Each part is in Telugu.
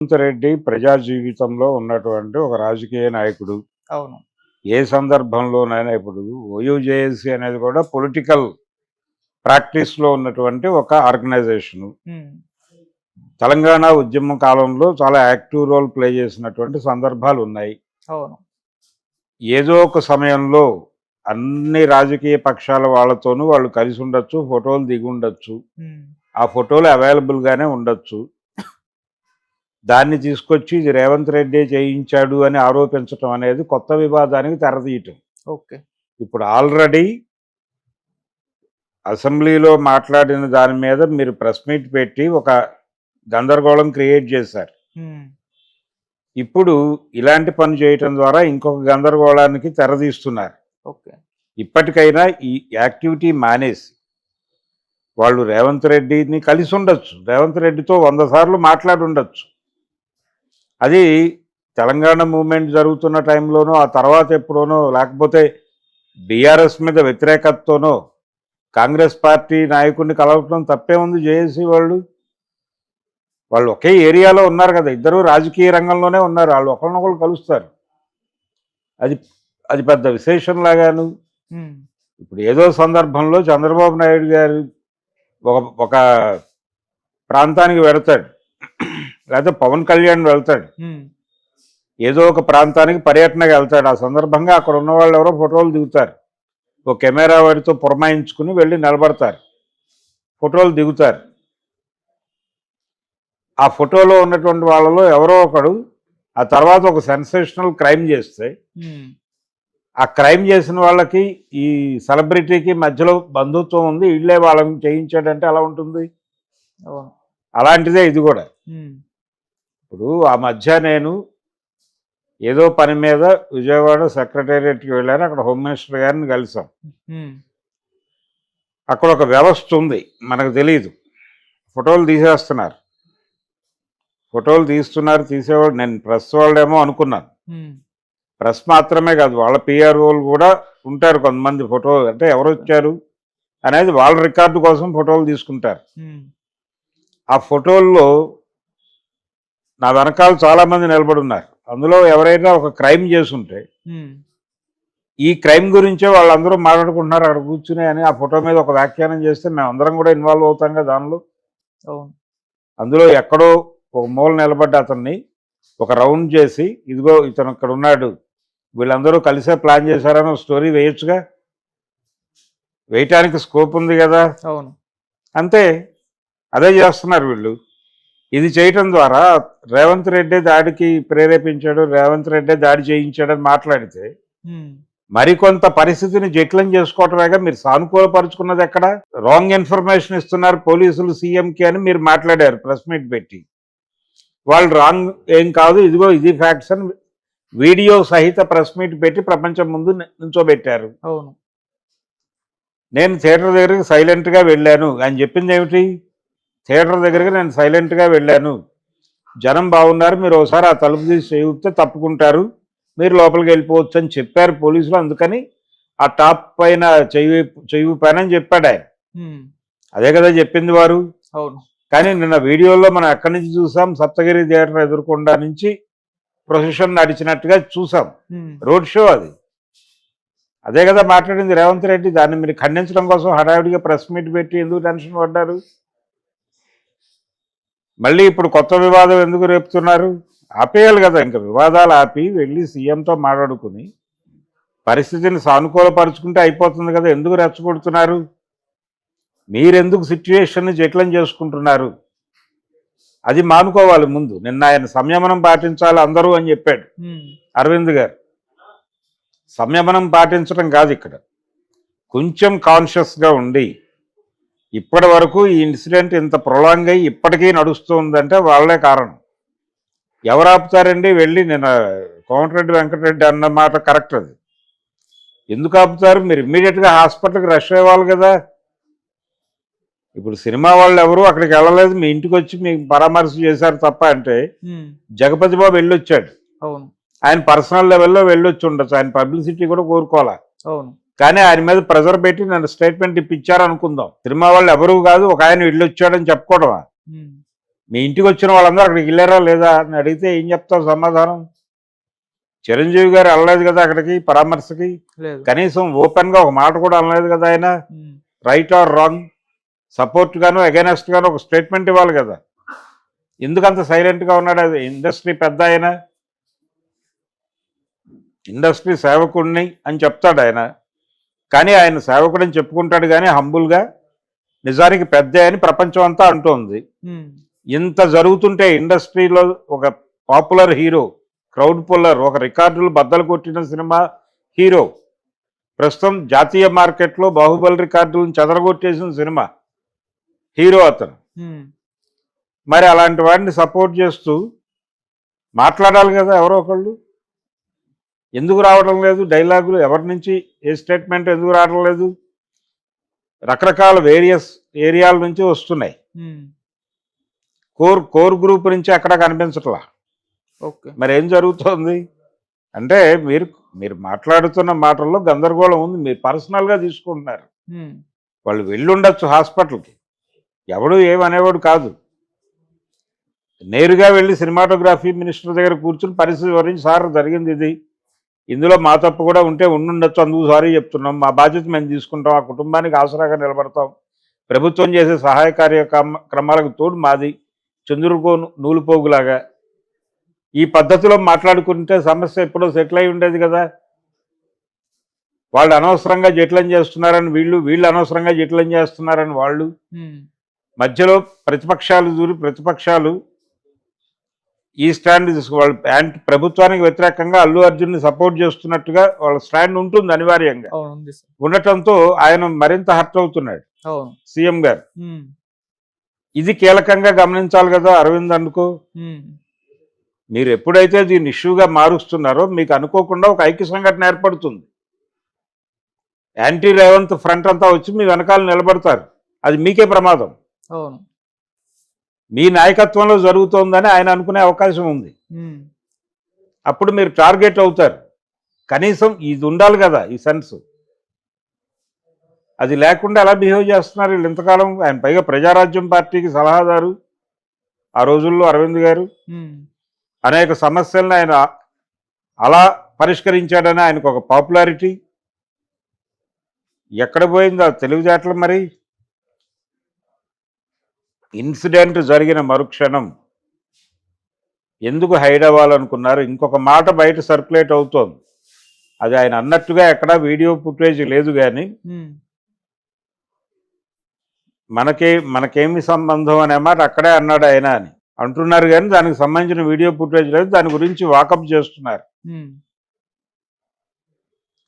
రేవంత్ రెడ్డి ప్రజా జీవితంలో ఉన్నటువంటి ఒక రాజకీయ నాయకుడు. అవును. ఏ సందర్భంలోనైనా ఇప్పుడు ఓయూజేఏసీ అనేది కూడా పొలిటికల్ ప్రాక్టీస్‌లో ఉన్నటువంటి ఒక ఆర్గనైజేషను. హ్మ్. తెలంగాణ ఉద్యమం కాలంలో చాలా యాక్టివ్ రోల్ ప్లే చేసినటువంటి సందర్భాలున్నాయి. అవును. ఏదో ఒక సమయంలో అన్ని రాజకీయ పక్షాల వాళ్ళతోనూ వాళ్ళు కలిసుండొచ్చు, ఫోటోలు దిగుండొచ్చు. హ్మ్. ఆ ఫోటోలు అవైలబుల్‌గానే ఉండొచ్చు. దాన్ని తీసుకొచ్చి ఇది రేవంత్ రెడ్డే చేయించాడు అని ఆరోపించటం అనేది కొత్త వివాదానికి తెరతీయటం. ఓకే. ఇప్పుడు ఆల్రెడీ అసెంబ్లీలో మాట్లాడిన దాని మీద మీరు ప్రెస్ మీట్ పెట్టి ఒక గందరగోళం క్రియేట్ చేశారు. హ్మ్. ఇప్పుడు ఇలాంటి పని చేయటం ద్వారా ఇంకొక గందరగోళానికి తెరతీస్తున్నారు. ఓకే. ఇప్పటికైనా ఈ యాక్టివిటీ మానేసి వాళ్ళు రేవంత్ రెడ్డిని కలిసి ఉండొచ్చు. రేవంత్ రెడ్డితో 100 సార్లు మాట్లాడి ఉండొచ్చు. అది తెలంగాణ మూవ్‌మెంట్ జరుగుతున్న టైంలోనో, ఆ తర్వాత ఎప్పుడోనో, లేకపోతే బీఆర్ఎస్ మీద వ్యతిరేకతతోనో కాంగ్రెస్ పార్టీ నాయకుడిని కలవటం తప్పేముంది జేఏసీ వాళ్ళు. వాళ్ళు ఒకే ఏరియాలో ఉన్నారు కదా! ఇద్దరూ రాజకీయ రంగంలోనే ఉన్నారు. ఆళ్ళు ఒకళ్ళనొకళ్ళు కలుస్తారు. అది అది పెద్ద విశేషంలాగాను. హ్మ్. ఇప్పుడు ఏదో సందర్భంలో చంద్రబాబు నాయుడు గారు ఒక ఒక ప్రాంతానికి వెడతాడు. లేకపోతే పవన్ కళ్యాణ్ వెళ్తాడు. హ్మ్. ఏదో ఒక ప్రాంతానికి పర్యటనకి వెళ్తాడు. ఆ సందర్భంగా అక్కడ ఉన్నవాళ్ళు ఎవరో ఫోటోలు దిగుతారు. ఓ కెమెరా వాడితో పురమాయించుకుని వెళ్ళి నిలబడతారు. ఫోటోలు దిగుతారు. ఆ ఫోటోలో ఉన్నటువంటి వాళ్ళలో ఎవరో ఒకడు ఆ తర్వాత ఒక సెన్సేషనల్ క్రైమ్ చేస్తే, హ్మ్. ఆ క్రైమ్ చేసిన వాళ్ళకి ఈ సెలబ్రిటీకి మధ్యలో బంధుత్వం ఉంది. ఈళ్ళే వాళ్ళని చేయించాడంటే ఎలా ఉంటుంది? అవును. అలాంటిదే ఇది కూడా. హ్మ్. ఇప్పుడు ఆ మధ్య నేను ఏదో పని మీద విజయవాడ సెక్రటేరియట్‌కి వెళ్ళాను. అక్కడ హోమ్ మినిస్టర్ గారిని కలిసాం. హ్మ్. అక్కడ ఒక వ్యవస్థ ఉంది. మనకు తెలీదు. ఫోటోలు తీసేస్తున్నారు. ఫోటోలు తీస్తున్నారు, తీసేవాళ్ళు నేను ప్రెస్ వాళ్ళేమో అనుకున్నాను. హ్మ్. ప్రెస్ మాత్రమే కాదు, వాళ్ళ పీఆర్ఓలు కూడా ఉంటారు కొంతమంది. ఫోటో అంటే ఓకే. ఎవరొచ్చారు అనేది వాళ్ళ రికార్డు కోసం ఫోటోలు తీసుకుంటారు. హ్మ్. ఆ ఫోటోల్లో నా వెనకాల చాలామంది నిలబడున్నారు. అందులో ఎవరైనా ఒక క్రైమ్ చేసుంటే, హ్మ్. ఈ క్రైమ్ గురించే వాళ్ళందరూ మాట్లాడుకుంటున్నారు అక్కడ కూర్చుని అని ఆ ఫోటో మీద ఒక వ్యాఖ్యానం చేస్తే మేమందరం కూడా ఇన్వాల్వ్ అవుతాం కదా దానిలో. అవును. అందులో ఎక్కడో ఒక మూల నిలబడ్డ అతన్ని ఒక రౌండ్ చేసి, ఇదిగో ఇతను ఇక్కడ ఉన్నాడు, వీళ్ళందరూ కలిసే ప్లాన్ చేశారని ఒక స్టోరీ వేయొచ్చుగా. వేయటానికి స్కోప్ ఉంది కదా. అవును. అంతే. అదే చేస్తున్నారు వీళ్ళు. ఇది చేయటం ద్వారా రేవంత్ రెడ్డే దాడికి ప్రేరేపించాడు, రేవంత్ రెడ్డే దాడి చేయించాడని మాట్లాడితే, హ్మ్. మరికొంత పరిస్థితిని జటిలం చేసుకోవటమేగా. మీరు సానుకూలపరుచుకున్నది ఎక్కడ? రాంగ్ ఇన్ఫర్మేషన్ ఇస్తున్నారు పోలీసులు సీఎంకి అని మీరు మాట్లాడారు ప్రెస్ మీట్ పెట్టి. వాళ్ళు రాంగ్ ఏం కాదు, ఇదిగో ఇది ఫ్యాక్ట్స్ అని వీడియో సహిత ప్రెస్ మీట్ పెట్టి ప్రపంచం ముందు నుంచోబెట్టారు. అవును. నేను థియేటర్ దగ్గరికి సైలెంట్‌గా వెళ్ళాను. ఆయన చెప్పింది ఏమిటి? థియేటర్ దగ్గరికి నేను సైలెంట్‌గా వెళ్ళాను. జనం బాగున్నారు. మీరు ఒకసారి ఆ తలుపు తీసి చెయ్యి ఊపితే తప్పుకుంటారు. మీరు లోపలికి వెళ్ళిపోవచ్చు అని చెప్పారు పోలీసులు. అందుకని ఆ టాప్ పైన చెయ్యి ఊపానని చెప్పాడాయన. హ్మ్. అదే కదా చెప్పింది వారు. అవును. కానీ నిన్న వీడియోలో మనం ఎక్కడి నుంచి చూసాం? సప్తగిరి థియేటర్ ఎదురుగుండా నుంచి ప్రొసెషన్ నడిచినట్టుగా చూసాం. హ్మ్. రోడ్ షో అది. అదే కదా మాట్లాడింది రేవంత్ రెడ్డి. దాన్ని మీరు ఖండించడం కోసం హడావిడిగా ప్రెస్ మీట్ పెట్టి ఎందుకు టెన్షన్ పడ్డారు? మళ్ళీ ఇప్పుడు కొత్త వివాదం ఎందుకు రేపుతున్నారు? ఆపేయాలి కదా. ఇంక వివాదాలు ఆపి వెళ్ళి సీఎంతో మాట్లాడుకుని పరిస్థితిని సానుకూలపరుచుకుంటే అయిపోతుంది కదా. ఎందుకు రెచ్చగొడుతున్నారు? మీరెందుకు సిట్యుయేషన్‌ని జటిలం చేసుకుంటున్నారు? అది మానుకోవాలి ముందు. నిన్న ఆయన సంయమనం పాటించాలి అందరూ అని చెప్పాడు హ్మ్. అరవింద్ గారు. సంయమనం పాటించడం కాదు ఇక్కడ. కొంచెం కాన్షియస్‌గా ఉండి, ఇప్పటి వరకు ఈ ఇన్సిడెంట్ ఇంత ప్రొలాంగ్ అయ్యి ఇప్పటికీ నడుస్తుందంటే వాళ్ళే కారణం. ఎవరు ఆపుతారండి? వెళ్ళి నిన్న కోమటిరెడ్డి వెంకటరెడ్డి అన్న మాట కరెక్ట్ అది. ఎందుకు ఆపుతారు? మీరు ఇమ్మీడియట్‌గా హాస్పిటల్‌కి రష్ అవ్వాలి కదా. ఇప్పుడు సినిమా వాళ్ళు ఎవరు అక్కడికి వెళ్ళలేదు. మీ ఇంటికి వచ్చి మీకు పరామర్శ చేశారు తప్ప అంటే, హ్మ్. జగపతి బాబు వెళ్ళొచ్చాడు. అవును. ఆయన పర్సనల్ లెవెల్‌లో వెళ్ళొచ్చి ఉండొచ్చు. ఆయన పబ్లిసిటీ కూడా కోరుకోవాలా. అవును. కానీ ఆయన మీద ప్రెజర్ పెట్టి నన్ను స్టేట్మెంట్ ఇప్పించారు అనుకుందాం. సినిమా వాళ్ళు ఎవరు కాదు, ఒక ఆయన వెళ్ళొచ్చాడని చెప్పుకోవడమా? హ్మ్. మీ ఇంటికి వచ్చిన వాళ్ళందరూ అక్కడికి వెళ్ళారా లేదా అని అడిగితే ఏం చెప్తారు సమాధానం? చిరంజీవి గారు వెళ్ళలేదు కదా అక్కడికి పరామర్శకి. లేదు. కనీసం ఓపెన్గా ఒక మాట కూడా అనలేదు కదా ఆయన. ఉమ్, రైట్ ఆర్ రాంగ్, సపోర్ట్ గాను అగైనెస్ట్ గాను ఒక స్టేట్మెంట్ ఇవ్వాలి కదా. ఎందుకంత సైలెంట్గా ఉన్నాడు? అది ఇండస్ట్రీ పెద్ద ఆయన, ఇండస్ట్రీ సేవకుడిని అని చెప్తాడు ఆయన. కానీ ఆయన సేవకుడని చెప్పుకుంటాడు కానీ హంబుల్గా నిజానికి పెద్ద అని ప్రపంచం అంతా అంటోంది. ఉమ్, ఇంత జరుగుతుంటే ఇండస్ట్రీలో ఒక పాపులర్ హీరో, క్రౌడ్ పుల్లర్, ఒక రికార్డులు బద్దలు కొట్టిన సినిమా హీరో, ప్రస్తుతం జాతీయ మార్కెట్లో బాహుబలి రికార్డులను చెదరగొట్టేసిన సినిమా హీరో అతను. ఉమ్, మరి అలాంటి వాడిని సపోర్ట్ చేస్తూ మాట్లాడాలి కదా ఎవరో ఒకళ్ళు. ఎందుకు రావడం లేదు డైలాగులు? ఎవరి నుంచి ఏ స్టేట్మెంట్ ఎందుకు రావడం లేదు? రకరకాల వేరియస్ ఏరియాల నుంచి వస్తున్నాయి. ఉమ్, కోర్ గ్రూప్ నుంచి అక్కడ కనిపించట్లా. ఓకే. మరి ఏం జరుగుతోంది అంటే మీరు మీరు మాట్లాడుతున్న మాటల్లో గందరగోళం ఉంది. మీరు పర్సనల్గా తీసుకుంటున్నారు. ఉమ్, వాళ్ళు వెళ్ళి ఉండొచ్చు హాస్పిటల్కి, ఎవడు ఏమనేవాడు కాదు. నేరుగా వెళ్ళి సినిమాటోగ్రఫీ మినిస్టర్ దగ్గర కూర్చుని పరిస్థితి గురించి, సార్ జరిగింది ఇది, ఇందులో మా తప్పు కూడా ఉంటే ఉండుండొచ్చు, అందుకు సారీ చెప్తున్నాం, మా బాధ్యత మేము తీసుకుంటాం, ఆ కుటుంబానికి ఆసరాగా నిలబడతాం, ప్రభుత్వం చేసే సహాయ కార్యక్రమాలకు తోడు మాది చంద్రుకో నూలుపోగులాగా ఈ పద్ధతిలో మాట్లాడుకుంటే సమస్య ఎప్పుడో సెటిల్ అయి ఉండేది కదా. వాళ్ళు అనవసరంగా జటిలం చేస్తున్నారని వీళ్ళు అనవసరంగా జటిలం చేస్తున్నారని వాళ్ళు, ఉమ్, మధ్యలో ప్రతిపక్షాలు ఈ స్టాండ్ వాళ్ళు ప్రభుత్వానికి వ్యతిరేకంగా అల్లు అర్జున్ని సపోర్ట్ చేస్తున్నట్టుగా వాళ్ళ స్టాండ్ ఉంటుంది అనివార్యంగా. అవును, ఉంది సార్. ఉండటంతో ఆయన మరింత హర్ట్ అవుతున్నాడు అవును. సీఎం గారు. ఉమ్, ఇది కీలకంగా గమనించాలి కదా అరవింద్ అనుకో. ఉమ్, మీరు ఎప్పుడైతే దీన్ని ఇష్యూగా మారుస్తున్నారో మీకు అనుకోకుండా ఒక ఐక్య సంఘటన ఏర్పడుతుంది. యాంటీ రేవంత్ ఫ్రంట్ అంతా వచ్చి మీ వెనకాల నిలబడతారు. అది మీకే ప్రమాదం. అవును. మీ నాయకత్వంలో జరుగుతోందని ఆయన అనుకునే అవకాశం ఉంది. ఉమ్, అప్పుడు మీరు టార్గెట్ అవుతారు. కనీసం ఇది ఉండాలి కదా, ఈ సెన్స్. అది లేకుండా ఎలా బిహేవ్ చేస్తున్నారు వీళ్ళు ఇంతకాలం? ఆయన పైగా ప్రజారాజ్యం పార్టీకి సలహాదారు ఆ రోజుల్లో అరవింద్ గారు. ఉమ్, అనేక సమస్యలను ఆయన అలా పరిష్కరించాడని ఆయనకు ఒక పాపులారిటీ. ఎక్కడ పోయింది ఆ తెలివితేటలు? మరి ఇన్సిడెంట్ జరిగిన మరుక్షణం ఎందుకు హైడ్ అవ్వాలనుకున్నారు? ఇంకొక మాట బయట సర్క్యులేట్ అవుతోంది. అది ఆయన అన్నట్టుగా ఎక్కడా వీడియో ఫుటేజ్ లేదు కానీ ఉమ్, మనకేమి సంబంధం అనే మాట అక్కడే అన్నాడు ఆయన అని అంటున్నారు కానీ దానికి సంబంధించిన వీడియో ఫుటేజ్ లేదు. దాని గురించి వాకప్ చేస్తున్నారు. ఉమ్,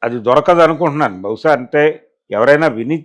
అది దొరకదు అనుకుంటున్నాను. బహుశా అంటే ఎవరైనా విని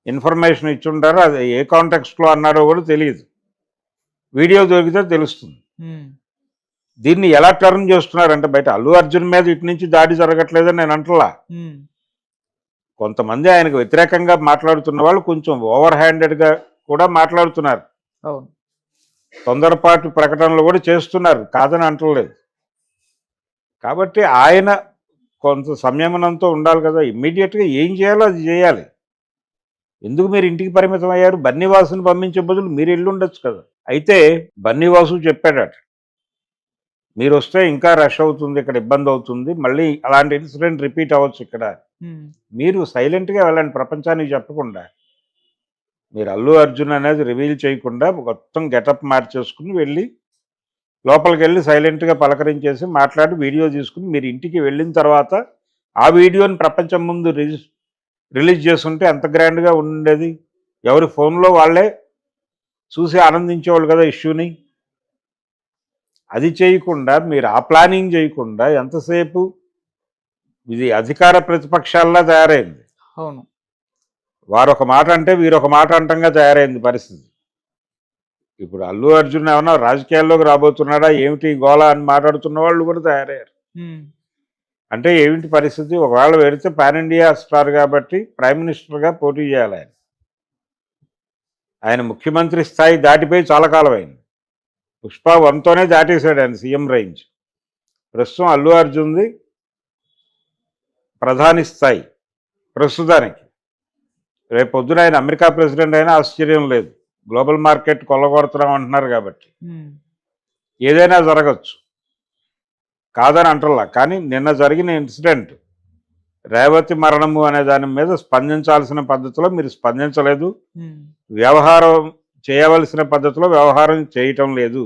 ఇన్ఫర్మేషన్ ఇచ్చుంటారో, అది ఏ కాంటెక్స్ట్లో అన్నాడో కూడా తెలియదు. వీడియో దొరికితే తెలుస్తుంది. ఉమ్, దీన్ని ఎలా టర్న్ చేస్తున్నారంటే బయట అల్లు అర్జున్ మీద ఇటు నుంచి దాడి జరగట్లేదని నేను అంటలా. ఉమ్, కొంతమంది ఆయనకు వ్యతిరేకంగా మాట్లాడుతున్న వాళ్ళు కొంచెం ఓవర్ హ్యాండెడ్గా కూడా మాట్లాడుతున్నారు. అవును. తొందరపాటు ప్రకటనలు కూడా చేస్తున్నారు, కాదని అంటలేదు. కాబట్టి ఆయన కొంత సంయమనంతో ఉండాలి కదా. ఇమ్మీడియట్గా ఏం చేయాలో అది చేయాలి. ఎందుకు మీరు ఇంటికి పరిమితం అయ్యారు? బన్నీవాసుని పంపించే బదులు మీరు వెళ్ళి ఉండొచ్చు కదా. అయితే బన్నీవాసు చెప్పాడట, మీరు వస్తే ఇంకా రష్ అవుతుంది, ఇక్కడ ఇబ్బంది అవుతుంది, మళ్ళీ అలాంటి ఇన్సిడెంట్ రిపీట్ అవ్వచ్చు ఇక్కడ. ఉమ్, మీరు సైలెంట్గా వెళ్ళండి, ప్రపంచానికి చెప్పకుండా. మీరు అల్లు అర్జున్ అనేది రివీల్ చేయకుండా మొత్తం గెటప్ మార్చేసుకుని వెళ్ళి లోపలికి వెళ్ళి సైలెంట్గా పలకరించేసి మాట్లాడి వీడియో తీసుకుని మీరు ఇంటికి వెళ్ళిన తర్వాత ఆ వీడియోని ప్రపంచం ముందు రిలీజ్ చేస్తుంటే ఎంత గ్రాండ్గా ఉండేది. ఎవరి ఫోన్లో వాళ్ళే చూసి ఆనందించేవాళ్ళు కదా ఇష్యూని. అది చేయకుండా మీరు ఆ ప్లానింగ్ చేయకుండా ఎంతసేపు ఇది అధికార ప్రతిపక్షాల్లా తయారైంది. అవును. వారు ఒక మాట అంటే వీరొక మాట అంటంగా తయారైంది పరిస్థితి. ఇప్పుడు అల్లు అర్జున్ ఏమన్నా రాజకీయాల్లోకి రాబోతున్నాడా ఏమిటి గోళ అని మాట్లాడుతున్న వాళ్ళు కూడా తయారయ్యారు. ఉమ్, అంటే ఏమిటి పరిస్థితి? ఒకవేళ వెళితే పాన్ ఇండియా స్టార్ కాబట్టి ప్రైమ్ మినిస్టర్గా పోటీ చేయాలి ఆయన. ఆయన ముఖ్యమంత్రి స్థాయి దాటిపోయి చాలా కాలం అయింది. పుష్ప 1తోనే దాటేశాడు ఆయన సీఎం రేంజ్. ప్రస్తుతం అల్లు అర్జున్ది ప్రధాని స్థాయి ప్రస్తుతానికి. రేపు పొద్దున ఆయన అమెరికా ప్రెసిడెంట్ అయినా ఆశ్చర్యం లేదు. గ్లోబల్ మార్కెట్ కొల్లగొడుతున్నాం అంటున్నారు కాబట్టి ఉమ్, ఏదైనా జరగచ్చు, కాదని అంటల్లా. కానీ నిన్న జరిగిన ఇన్సిడెంట్ రేవతి మరణము అనే దాని మీద స్పందించాల్సిన పద్ధతిలో మీరు స్పందించలేదు, ఉమ్, వ్యవహారం చేయవలసిన పద్ధతిలో వ్యవహారం చేయటం లేదు.